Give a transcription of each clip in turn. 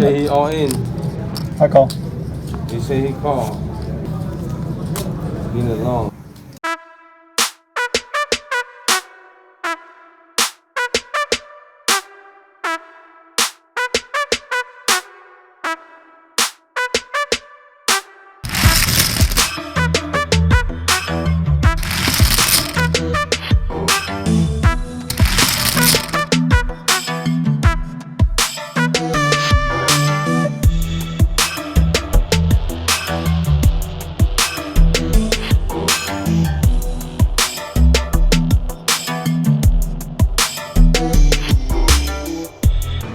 say he all in. I call. He say he called. Get it long.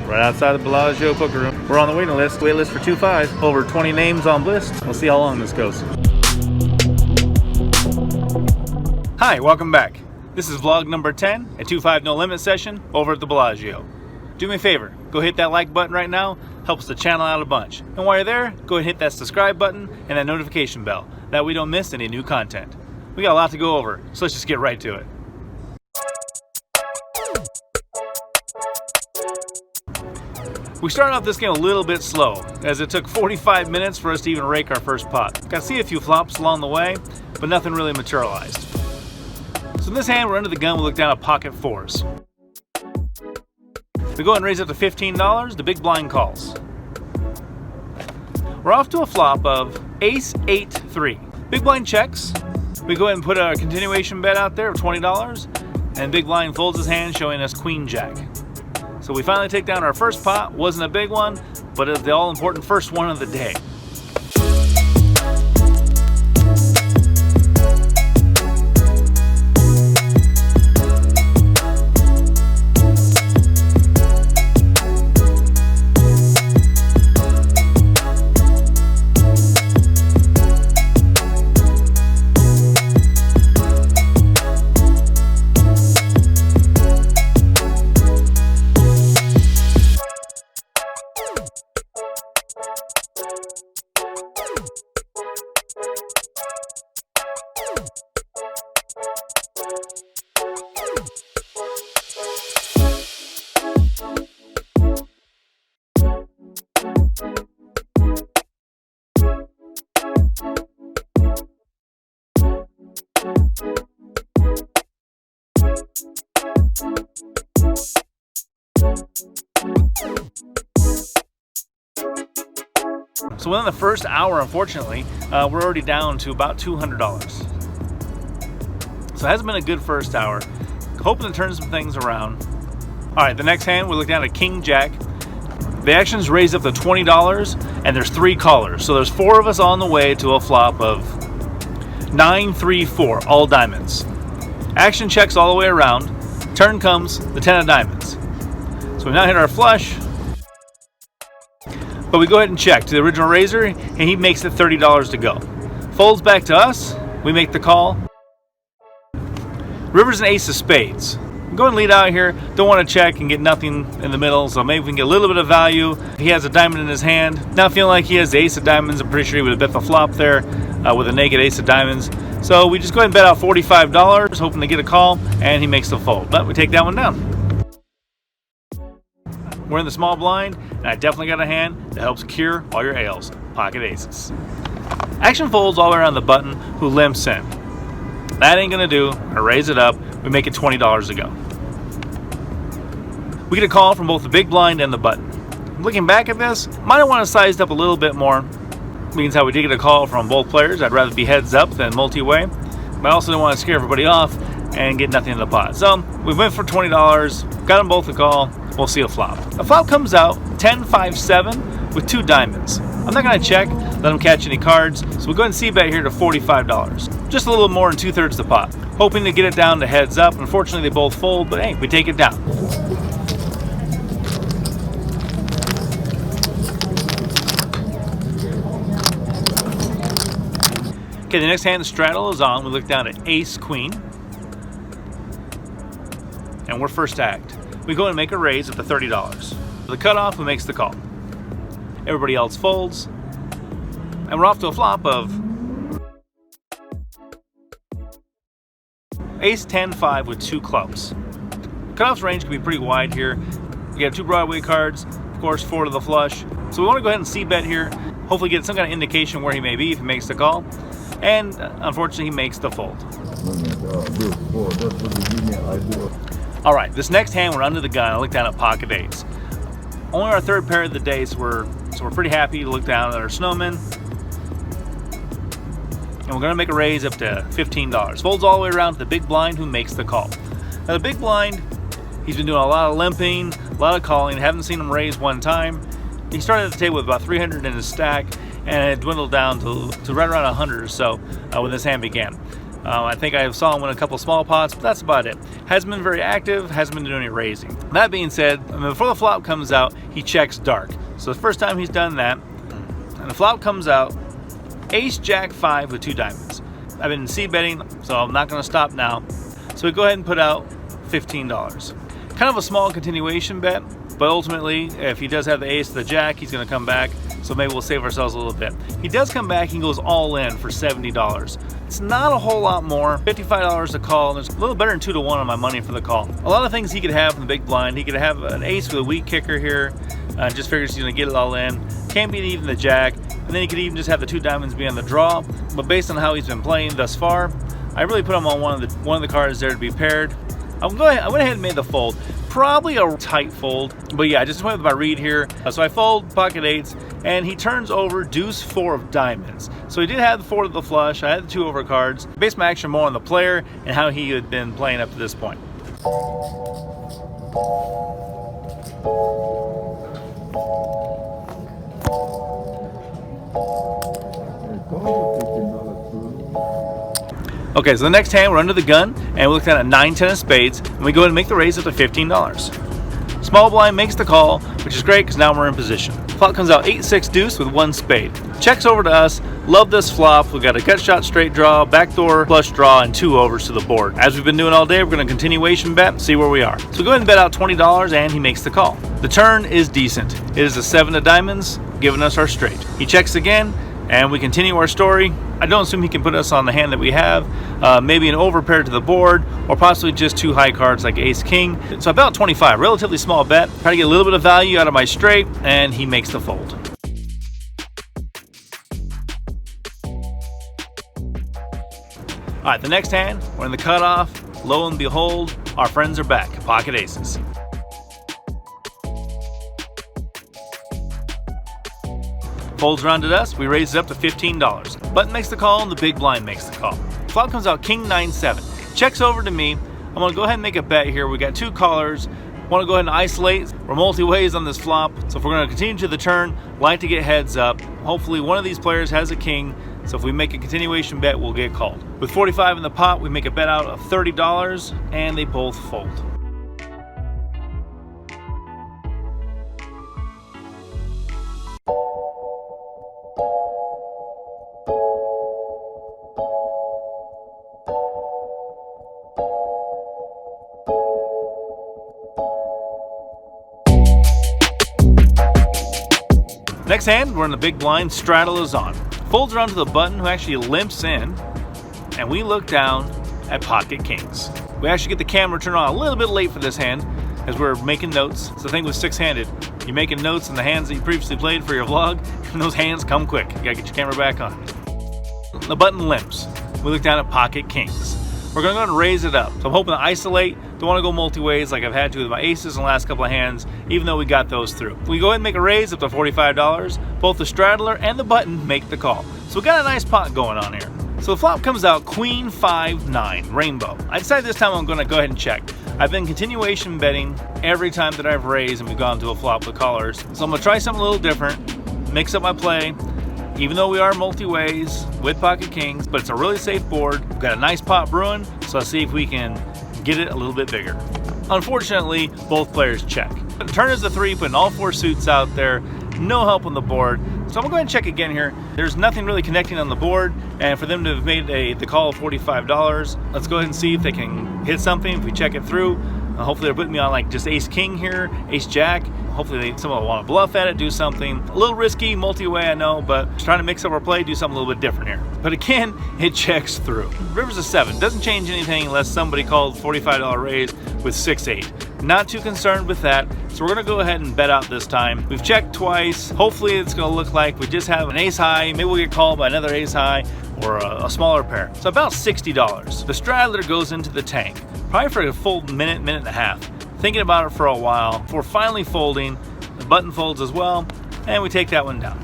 Right outside the Bellagio poker room. We're on the waiting list. Wait list for 2-5. Over 20 names on list. We'll see how long this goes. Hi, welcome back. This is vlog number 10, a 2-5 no limit session over at the Bellagio. Do me a favor, go hit that like button right now. Helps the channel out a bunch. And while you're there, go ahead and hit that subscribe button and that notification bell. That way we don't miss any new content. We got a lot to go over, so let's just get right to it. We started off this game a little bit slow, as it took 45 minutes for us to even rake our first pot. Got to see a few flops along the way, but nothing really materialized. So in this hand, we're under the gun, we look down at pocket fours. We go ahead and raise up to $15, the big blind calls. We're off to a flop of ace 8-3. Big blind checks. We go ahead and put a continuation bet out there of $20, and big blind folds his hand, showing us queen jack. So we finally take down our first pot. Wasn't a big one, but it's the all-important first one of the day. So within the first hour, unfortunately, we're already down to about $200. So it hasn't been a good first hour. Hoping to turn some things around. All right, the next hand, we look down at King Jack. The action's raised up to $20, and there's 3 callers. So there's 4 of us on the way to a flop of 9-3-4, all diamonds. Action checks all the way around. Turn comes the 10 of diamonds. So we now hit our flush. But we go ahead and check to the original raiser, and he makes it $30 to go. Folds back to us, we make the call. River's an ace of spades. I'm going to lead out here, don't want to check and get nothing in the middle, so maybe we can get a little bit of value. He has a diamond in his hand. Now feeling like he has the ace of diamonds, I'm pretty sure he would have bet the flop there with a naked ace of diamonds. So we just go ahead and bet out $45, hoping to get a call, and he makes the fold. But we take that one down. We're in the small blind, and I definitely got a hand that helps cure all your ails. Pocket aces. Action folds all the way around the button, who limps in. That ain't gonna do. I raise it up. We make it $20 to go. We get a call from both the big blind and the button. Looking back at this, might have wanted to size up a little bit more. Means how we did get a call from both players. I'd rather be heads up than multi-way. But I also didn't want to scare everybody off and get nothing in the pot. So we went for $20, got them both a call. We'll see a flop. A flop comes out 10-5-7 with 2 diamonds. I'm not going to check, let them catch any cards. So we'll go ahead and c-bet here to $45. Just a little more than 2/3 the pot. Hoping to get it down to heads up. Unfortunately, they both fold, but hey, we take it down. Okay, the next hand, the straddle is on. We look down at ace queen. And we're first act. We go and make a raise at the $30. The cutoff, who makes the call. Everybody else folds. And we're off to a flop of ace 10-5 with 2 clubs. Cutoff's range can be pretty wide here. You got 2 Broadway cards, of course 4 to the flush. So we want to go ahead and c-bet here, hopefully get some kind of indication where he may be if he makes the call. And unfortunately, he makes the fold. All right, this next hand, we're under the gun. I look down at pocket eights. Only our third pair of the day, so we're pretty happy to look down at our snowman. And we're gonna make a raise up to $15. Folds all the way around to the big blind who makes the call. Now the big blind, he's been doing a lot of limping, a lot of calling. Haven't seen him raise one time. He started at the table with about 300 in his stack, and it dwindled down to right around 100 or so when this hand began. I think I saw him win a couple small pots, but that's about it. Hasn't been very active, hasn't been doing any raising. That being said, before the flop comes out, he checks dark. So the first time he's done that, and the flop comes out, ace jack 5 with 2 diamonds. I've been c-betting, so I'm not gonna stop now. So we go ahead and put out $15. Kind of a small continuation bet, but ultimately, if he does have the ace, the jack, he's gonna come back. So maybe we'll save ourselves a little bit. He does come back and goes all in for $70. It's not a whole lot more, $55 to call, and it's a little better than 2 to 1 on my money for the call. A lot of things he could have from the big blind. He could have an ace with a weak kicker here, just figures he's gonna get it all in. Can't beat even the jack, and then he could even just have the 2 diamonds be on the draw. But based on how he's been playing thus far, I really put him on one of the cards there to be paired. I went ahead and made the fold. Probably a tight fold, but yeah, I just went with my read here. So I fold pocket eights, and he turns over deuce 4 of diamonds. So he did have the 4 of the flush. I had the 2 over cards. Based my action more on the player and how he had been playing up to this point. Okay, so the next hand, we're under the gun, and we looked at a 9-10 of spades, and we go ahead and make the raise up to $15. Small blind makes the call, which is great because now we're in position. Flop comes out 8-6 deuce with 1 spade. Checks over to us. Love this flop. We've got a gut shot straight draw, backdoor flush draw, and 2 overs to the board. As we've been doing all day, we're going to continuation bet, see where we are. So go ahead and bet out $20, and he makes the call. The turn is decent. It is a 7 of diamonds, giving us our straight. He checks again, and we continue our story. I don't assume he can put us on the hand that we have, maybe an overpair to the board, or possibly just 2 high cards like ace king. So about 25, relatively small bet. Try to get a little bit of value out of my straight, and he makes the fold. All right, the next hand, we're in the cutoff. Lo and behold, our friends are back, pocket aces. Folds around at us, we raise it up to $15. Button makes the call and the big blind makes the call. Flop comes out king 9-7. Checks over to me. I'm gonna go ahead and make a bet here. We got 2 callers. Wanna go ahead and isolate. We're multi-ways on this flop. So if we're gonna continue to the turn, like to get heads up. Hopefully one of these players has a king. So if we make a continuation bet, we'll get called. With 45 in the pot, we make a bet out of $30 and they both fold. Next hand, we're in the big blind, straddle is on. Folds around to the button who actually limps in, and we look down at pocket kings. We actually get the camera turned on a little bit late for this hand as we're making notes. It's the thing with 6-handed. You're making notes in the hands that you previously played for your vlog, and those hands come quick. You gotta get your camera back on. The button limps. We look down at pocket kings. We're gonna go ahead and raise it up. So I'm hoping to isolate. Don't wanna go multi-ways like I've had to with my aces in the last couple of hands, even though we got those through. We go ahead and make a raise up to $45. Both the straddler and the button make the call. So we got a nice pot going on here. So the flop comes out queen 5-9, rainbow. I decided this time I'm gonna go ahead and check. I've been continuation betting every time that I've raised and we've gone to a flop with callers. So I'm gonna try something a little different, mix up my play, even though we are multi-ways with pocket kings, but it's a really safe board. We've got a nice pot brewing, so let's see if we can get it a little bit bigger. Unfortunately, both players check. The turn is the 3, putting all 4 suits out there, no help on the board. So I'm gonna go ahead and check again here. There's nothing really connecting on the board, and for them to have made the call of $45, let's go ahead and see if they can hit something. If we check it through, Hopefully they're putting me on like just ace king here, ace jack. Hopefully someone will want to bluff at it, do something a little risky, multi-way, I know, but just trying to mix up our play, do something a little bit different here. But again, it checks through. River's a 7. Doesn't change anything unless somebody called $45 raise with 6-8. Not too concerned with that, so we're going to go ahead and bet out this time. We've checked twice. Hopefully it's going to look like we just have an ace high. Maybe we'll get called by another ace high or a smaller pair. So about $60. The straddler goes into the tank, probably for a full minute, minute and a half. Thinking about it for a while before finally folding. The button folds as well, and we take that one down.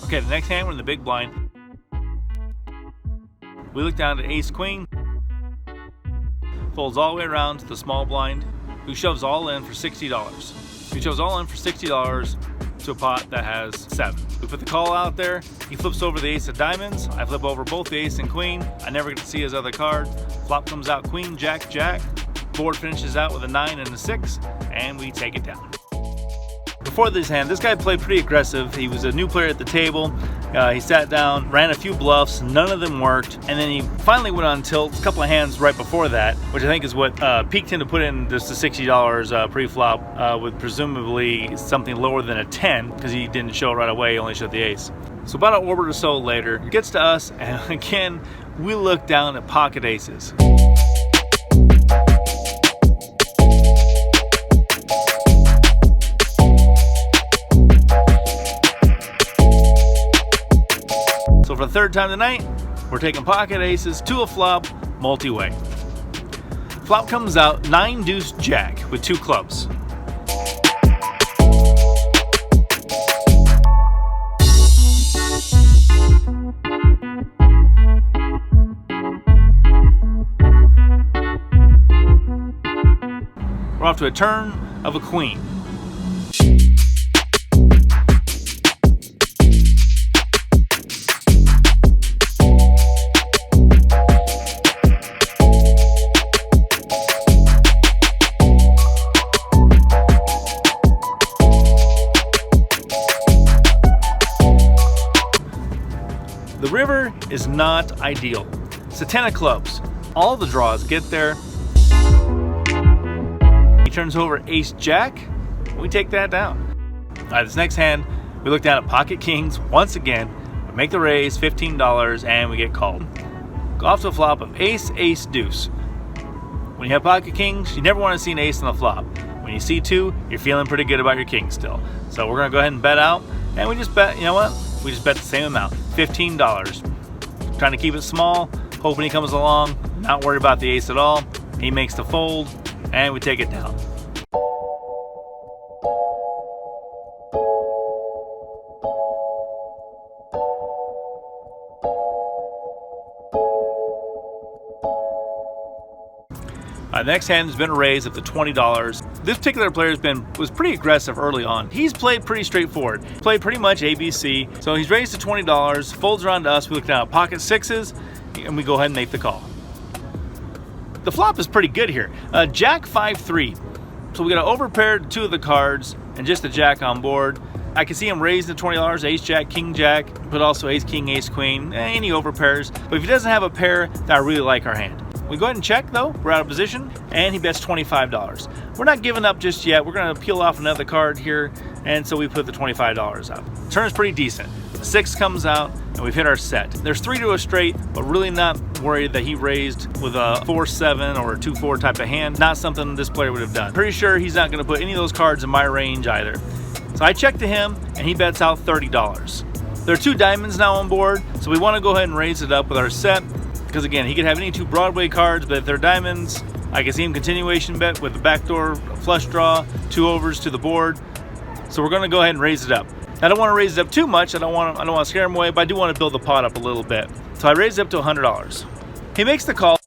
Okay, the next hand, we're in the big blind. We look down to ace queen. Folds all the way around to the small blind, who shoves all in for $60. He shoves all in for $60 to a pot that has 7. We put the call out there. He flips over the ace of diamonds. I flip over both the ace and queen. I never get to see his other card. Flop comes out queen, jack, jack. Board finishes out with a 9 and a 6, and we take it down. Before this hand, this guy played pretty aggressive. He was a new player at the table. He sat down, ran a few bluffs, none of them worked, and then he finally went on tilt a couple of hands right before that, which I think is what piqued him to put in just the $60 pre-flop with presumably something lower than a 10, because he didn't show it right away, he only showed the ace. So about an orbit or so later, it gets to us, and again, we look down at pocket aces. So for the third time tonight, we're taking pocket aces to a flop, multi-way. Flop comes out 9 deuce jack with 2 clubs. We're off to a turn of a queen. The river is not ideal. It's a 10 of clubs. All the draws get there. He turns over ace jack. We take that down. All right, this next hand, we look down at pocket kings once again. We make the raise, $15, and we get called. Go off to a flop of ace, ace, deuce. When you have pocket kings, you never want to see an ace on the flop. When you see 2, you're feeling pretty good about your king still. So we're gonna go ahead and bet out, and we just bet, you know what? We just bet the same amount, $15. Trying to keep it small, hoping he comes along, not worried about the ace at all. He makes the fold, and we take it down. The next hand has been a raise up to $20. This particular player was pretty aggressive early on. He's played pretty straightforward. Played pretty much ABC. So he's raised to $20, folds around to us. We look down at pocket sixes, and we go ahead and make the call. The flop is pretty good here. Jack 5-3. So we got to overpair 2 of the cards and just a jack on board. I can see him raising to $20, ace jack, king jack, but also ace king, ace queen, and he overpairs. But if he doesn't have a pair, then I really like our hand. We go ahead and check though, we're out of position, and he bets $25. We're not giving up just yet. We're gonna peel off another card here, and so we put the $25 up. Turn's pretty decent. The 6 comes out, and we've hit our set. There's 3 to a straight, but really not worried that he raised with a 4-7 or a 2-4 type of hand. Not something this player would have done. Pretty sure he's not gonna put any of those cards in my range either. So I check to him, and he bets out $30. There are 2 diamonds now on board, so we wanna go ahead and raise it up with our set. Because again, he could have any 2 Broadway cards, but if they're diamonds, I can see him continuation bet with the backdoor flush draw, 2 overs to the board. So we're gonna go ahead and raise it up. I don't want to raise it up too much. I don't want to scare him away, but I do want to build the pot up a little bit. So I raised it up to $100. He makes the call.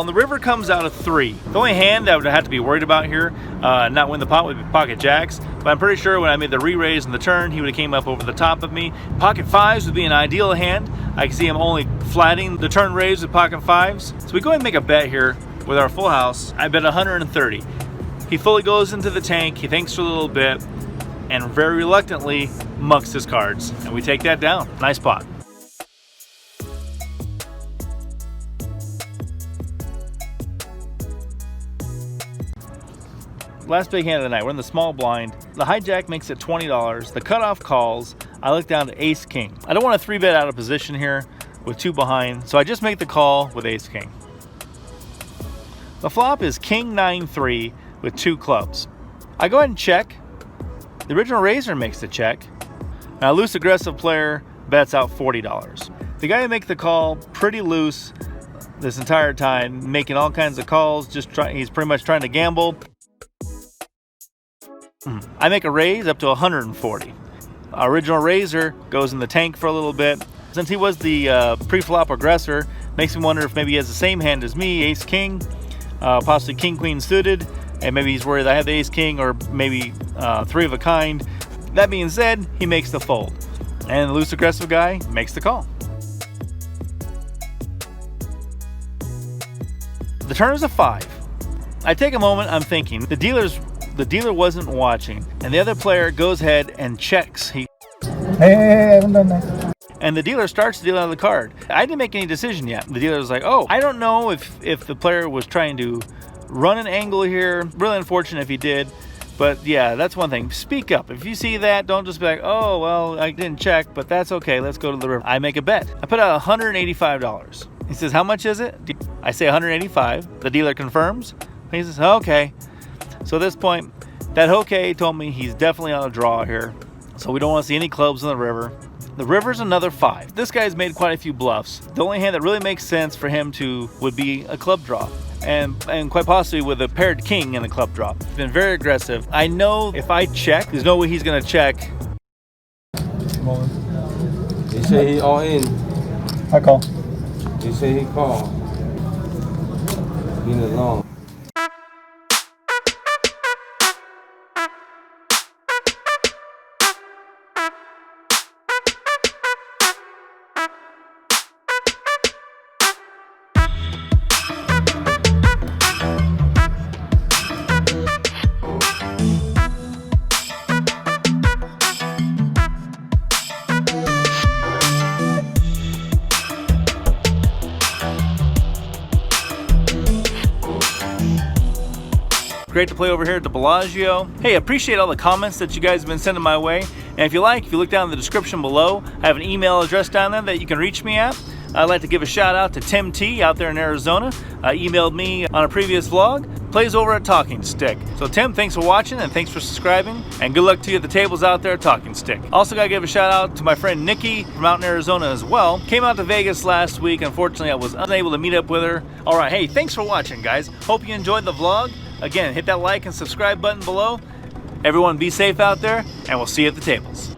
The river comes out of 3. The only hand that I would have to be worried about here, not win the pot, would be pocket jacks. But I'm pretty sure when I made the re-raise and the turn, he would have came up over the top of me. Pocket 5s would be an ideal hand. I can see him only flatting the turn raise with pocket 5s. So we go ahead and make a bet here with our full house. I bet 130. He fully goes into the tank. He thinks for a little bit and very reluctantly mucks his cards. And we take that down. Nice pot. Last big hand of the night. We're in the small blind. The hijack makes it $20. The cutoff calls. I look down to ace king. I don't want to 3-bet out of position here with 2 behind, so I just make the call with ace king. The flop is king 9-3 with 2 clubs. I go ahead and check. The original raiser makes the check. Now, a loose aggressive player bets out $40. The guy who makes the call pretty loose this entire time, making all kinds of calls. He's pretty much trying to gamble. I make a raise up to 140. Our original raiser goes in the tank for a little bit. Since he was the pre-flop aggressor, makes me wonder if maybe he has the same hand as me, ace king, possibly king queen suited, and maybe he's worried I have the ace king or maybe 3 of a kind. That being said, he makes the fold, and the loose aggressive guy makes the call. The turn is a 5. I take a moment. I'm thinking the dealer wasn't watching, and the other player goes ahead and checks. Hey, I haven't done that. And the dealer starts to deal out of the card. I didn't make any decision yet. The dealer was like, oh, I don't know if the player was trying to run an angle here. Really unfortunate if he did. But yeah, that's one thing. Speak up. If you see that, don't just be like, oh, well, I didn't check, but that's okay. Let's go to the river. I make a bet. I put out $185. He says, how much is it? I say 185. The dealer confirms. He says, okay. So at this point, that okay told me he's definitely on a draw here. So we don't want to see any clubs in the river. The river's another 5. This guy's made quite a few bluffs. The only hand that really makes sense for him would be a club draw. And quite possibly with a paired king in a club draw. He's been very aggressive. I know if I check, there's no way he's going to check. He said he all in. I call. He said he called. Leave it alone. Great to play over here at the Bellagio. Hey, appreciate all the comments that you guys have been sending my way. And if you look down in the description below, I have an email address down there that you can reach me at. I'd like to give a shout out to Tim T out there in Arizona. Emailed me on a previous vlog. Plays over at Talking Stick. So Tim, thanks for watching and thanks for subscribing. And good luck to you at the tables out there at Talking Stick. Also gotta give a shout out to my friend Nikki from out in Arizona as well. Came out to Vegas last week. Unfortunately, I was unable to meet up with her. All right, hey, thanks for watching, guys. Hope you enjoyed the vlog. Again, hit that like and subscribe button below. Everyone be safe out there, and we'll see you at the tables.